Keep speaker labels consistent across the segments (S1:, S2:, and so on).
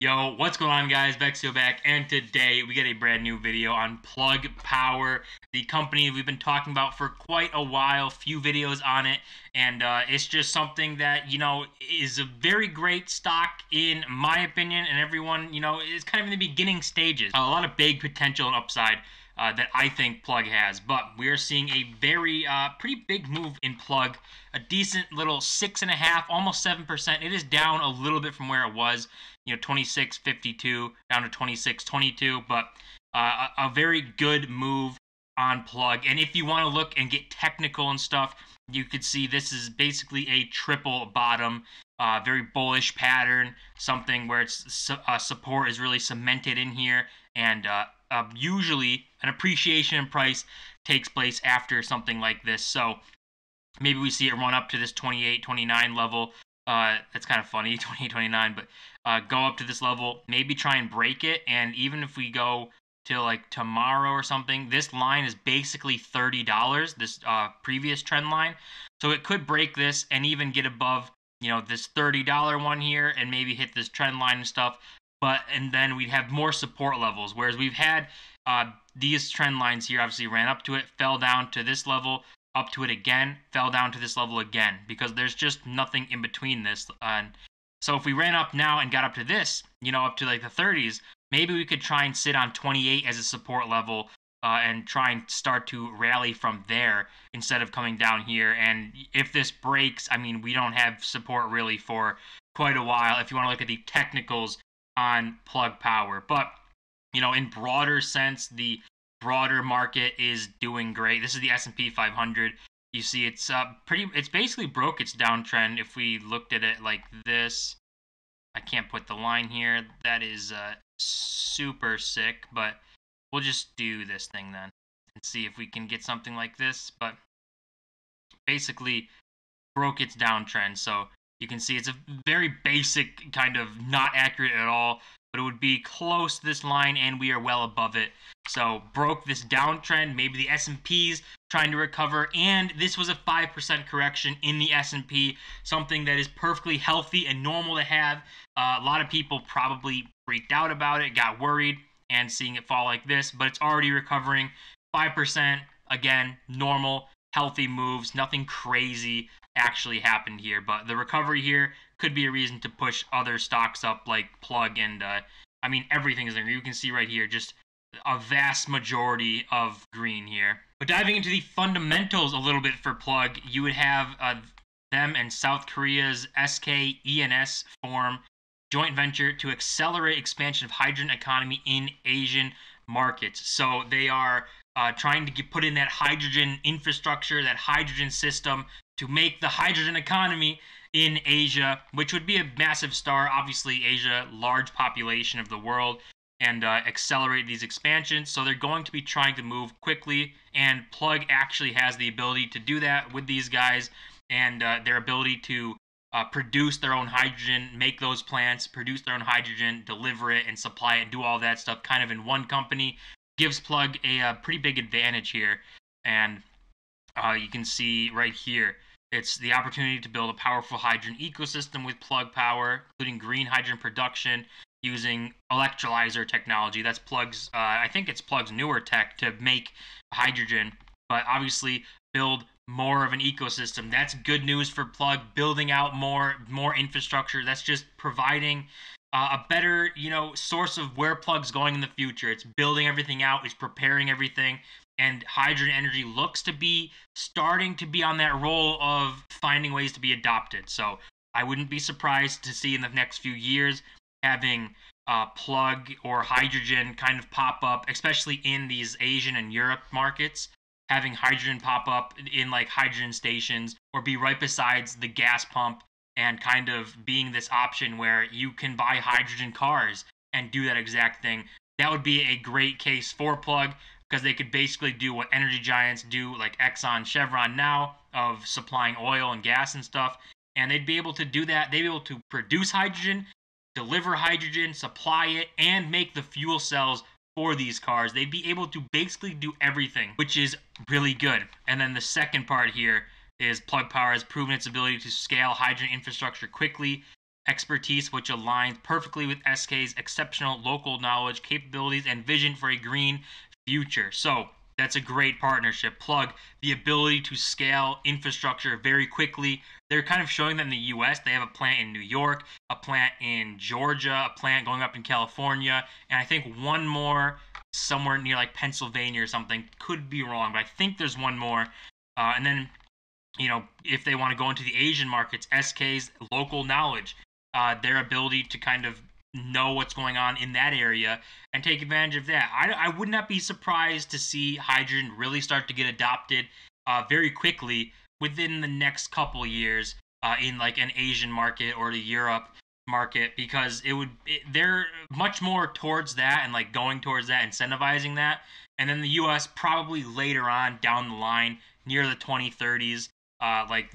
S1: Yo, what's going on, guys? Bexio back, and today we get a brand new video on Plug Power, the company we've been talking about for quite a while, few videos on it, and it's just something that, is a very great stock in my opinion, and everyone, is kind of in the beginning stages. A lot of big potential and upside that I think Plug has, but we are seeing a very, pretty big move in Plug, a decent little 6.5, almost 7%. It is down a little bit from where it was, 26.52 down to 26.22, but a very good move on Plug. And if you want to look and get technical and stuff, you could see this is basically a triple bottom, very bullish pattern, something where it's support is really cemented in here, and usually an appreciation in price takes place after something like this. So maybe we see it run up to this 28, 29 level. That's kind of funny, 28, 29, but go up to this level, maybe try and break it. And even if we go to like tomorrow or something, this line is basically $30, this previous trend line. So it could break this and even get above, this $30 one here and maybe hit this trend line and stuff. And then we'd have more support levels, whereas we've had these trend lines here obviously ran up to it, fell down to this level, up to it again, fell down to this level again, because there's just nothing in between this. And so if we ran up now and got up to this, up to like the 30s, maybe we could try and sit on 28 as a support level and try and start to rally from there instead of coming down here. And if this breaks, I mean, we don't have support really for quite a while if you want to look at the technicals on Plug Power. But, in broader sense, the broader market is doing great. This is the S&P 500. You see it's it's basically broke its downtrend. If we looked at it like this, I can't put the line here. That is super sick, but we'll just do this thing then and see if we can get something like this. But basically broke its downtrend. So you can see it's a very basic, kind of not accurate at all, but it would be close to this line, and we are well above it. So broke this downtrend. Maybe the S&P's trying to recover, and this was a 5% correction in the S&P, something that is perfectly healthy and normal to have. A lot of people probably freaked out about it, got worried, and seeing it fall like this, but it's already recovering. 5%, again, normal, healthy moves. Nothing crazy actually happened here, but the recovery here could be a reason to push other stocks up like Plug, and I mean, everything is there. You can see right here just a vast majority of green here. But diving into the fundamentals a little bit for Plug, you would have them and South Korea's SK E&S form joint venture to accelerate expansion of hydrogen economy in Asian markets. So they are trying to put in that hydrogen infrastructure, that hydrogen system, to make the hydrogen economy in Asia, which would be a massive star. Obviously, Asia, large population of the world, and accelerate these expansions. So they're going to be trying to move quickly, and Plug actually has the ability to do that with these guys, and their ability to produce their own hydrogen, make those plants, produce their own hydrogen, deliver it, and supply it, and do all that stuff kind of in one company, gives Plug a pretty big advantage here. And you can see right here, it's the opportunity to build a powerful hydrogen ecosystem with Plug Power, including green hydrogen production using electrolyzer technology. That's Plug's, I think it's Plug's newer tech to make hydrogen, but obviously build more of an ecosystem. That's good news for Plug, building out more infrastructure. That's just providing a better, source of where Plug's going in the future. It's building everything out, it's preparing everything, and hydrogen energy looks to be starting to be on that role of finding ways to be adopted. So I wouldn't be surprised to see in the next few years having Plug or hydrogen kind of pop up, especially in these Asian and Europe markets, having hydrogen pop up in like hydrogen stations or be right besides the gas pump, and kind of being this option where you can buy hydrogen cars and do that exact thing. That would be a great case for Plug, because they could basically do what energy giants do, like Exxon, Chevron now, of supplying oil and gas and stuff. And they'd be able to do that. They'd be able to produce hydrogen, deliver hydrogen, supply it, and make the fuel cells for these cars. They'd be able to basically do everything, which is really good. And then the second part here is Plug Power has proven its ability to scale hydrogen infrastructure quickly expertise, which aligns perfectly with SK's exceptional local knowledge, capabilities, and vision for a green future. So that's a great partnership. Plug, the ability to scale infrastructure very quickly. They're kind of showing that in the US. They have a plant in New York, a plant in Georgia, a plant going up in California, and I think one more somewhere near like Pennsylvania or something. Could be wrong, but I think there's one more. And then, if they want to go into the Asian markets, SK's local knowledge, their ability to kind of know what's going on in that area and take advantage of that. I would not be surprised to see hydrogen really start to get adopted very quickly within the next couple years in like an Asian market or the Europe market, because they're much more towards that and like going towards that, incentivizing that. And then the US probably later on down the line near the 2030s, like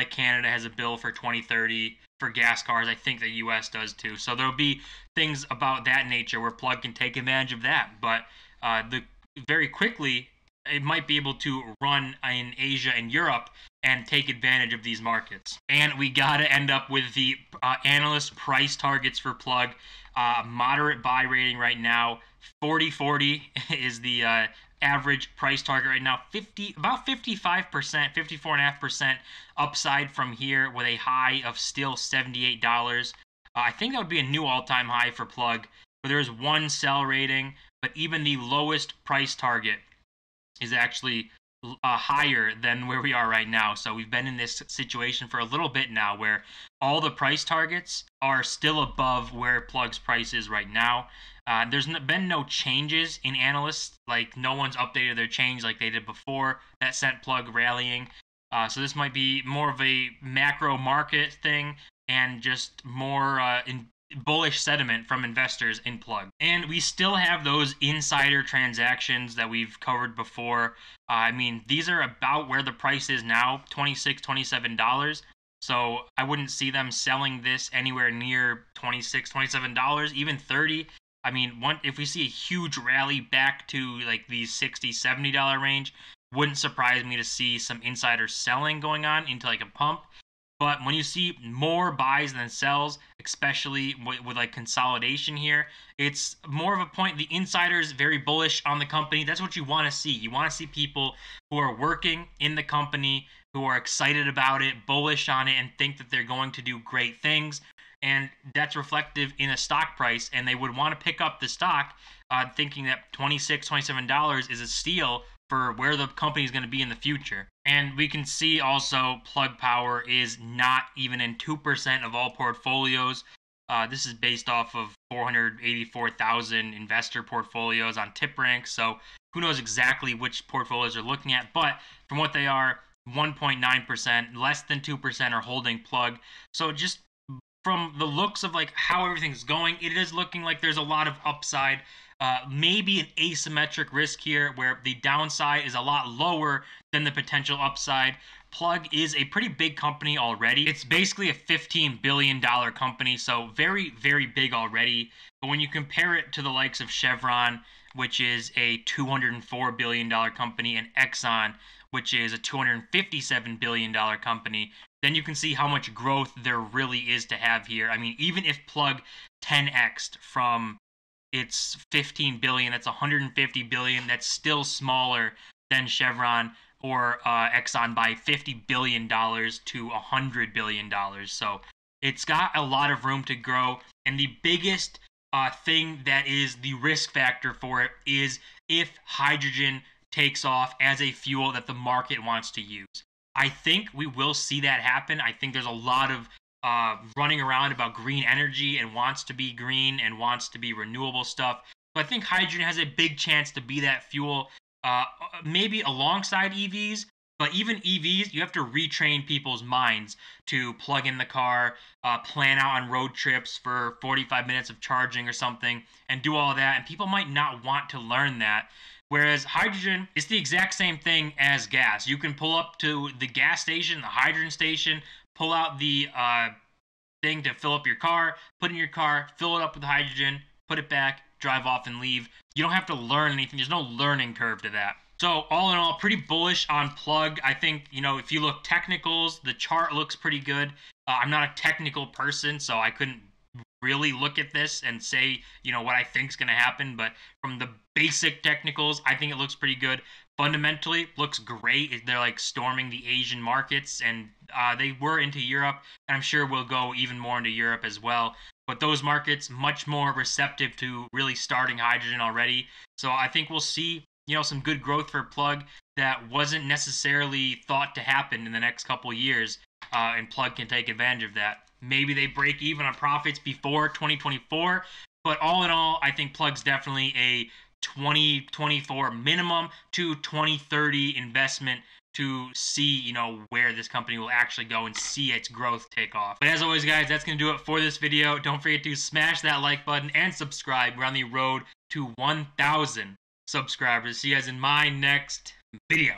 S1: Canada has a bill for 2030 for gas cars. I think the US does too. So there'll be things about that nature where Plug can take advantage of that. But very quickly, it might be able to run in Asia and Europe and take advantage of these markets. And we got to end up with the analyst price targets for Plug. Moderate buy rating right now. 40-40 is the average price target right now. About 55%, 54.5% upside from here with a high of still $78. I think that would be a new all-time high for Plug. But there's one sell rating, but even the lowest price target is actually higher than where we are right now. So we've been in this situation for a little bit now where all the price targets are still above where Plug's price is right now. There's been no changes in analysts. Like, no one's updated their change like they did before. That sent Plug rallying. So this might be more of a macro market thing and just more bullish sentiment from investors in Plug. And we still have those insider transactions that we've covered before. I mean, these are about where the price is now, $26, $27. So I wouldn't see them selling this anywhere near $26, $27, even $30. I mean, if we see a huge rally back to like the $60, $70 range, wouldn't surprise me to see some insider selling going on into like a pump. But when you see more buys than sells, especially with like consolidation here, it's more of a point. The insider is very bullish on the company. That's what you want to see. You want to see people who are working in the company, who are excited about it, bullish on it, and think that they're going to do great things. And that's reflective in a stock price. And they would want to pick up the stock thinking that $26, $27 is a steal for where the company is going to be in the future. And we can see also Plug Power is not even in 2% of all portfolios. This is based off of 484,000 investor portfolios on TipRank. So who knows exactly which portfolios they're looking at. But from what they are, 1.9%, less than 2% are holding Plug. So just from the looks of like how everything's going, it is looking like there's a lot of upside. Maybe an asymmetric risk here where the downside is a lot lower than the potential upside. Plug is a pretty big company already. It's basically a $15 billion company, so very, very big already. But when you compare it to the likes of Chevron, which is a $204 billion company, and Exxon, which is a $257 billion company, then you can see how much growth there really is to have here. I mean, even if Plug 10x'd from its 15 billion, that's 150 billion, that's still smaller than Chevron or Exxon by $50 billion to $100 billion. So it's got a lot of room to grow. And the biggest thing that is the risk factor for it is if hydrogen takes off as a fuel that the market wants to use. I think we will see that happen. I think there's a lot of running around about green energy and wants to be green and wants to be renewable stuff. So I think hydrogen has a big chance to be that fuel, maybe alongside EVs. But even EVs, you have to retrain people's minds to plug in the car, plan out on road trips for 45 minutes of charging or something, and do all that. And people might not want to learn that. Whereas hydrogen is the exact same thing as gas. You can pull up to the gas station, the hydrogen station, pull out the thing to fill up your car, put in your car, fill it up with hydrogen, put it back, drive off and leave. You don't have to learn anything. There's no learning curve to that. So all in all, pretty bullish on Plug. I think, if you look technicals, the chart looks pretty good. I'm not a technical person, so I couldn't really look at this and say, what I think is going to happen. But from the basic technicals, I think it looks pretty good. Fundamentally, looks great. They're like storming the Asian markets, and they were into Europe, and I'm sure we'll go even more into Europe as well. But those markets much more receptive to really starting hydrogen already. So I think we'll see, some good growth for Plug that wasn't necessarily thought to happen in the next couple years, and Plug can take advantage of that. Maybe they break even on profits before 2024, but all in all, I think Plug's definitely a 2024 minimum to 2030 investment to see, where this company will actually go and see its growth take off. But as always, guys, that's going to do it for this video. Don't forget to smash that like button and subscribe. We're on the road to 1,000 subscribers. See you guys in my next video.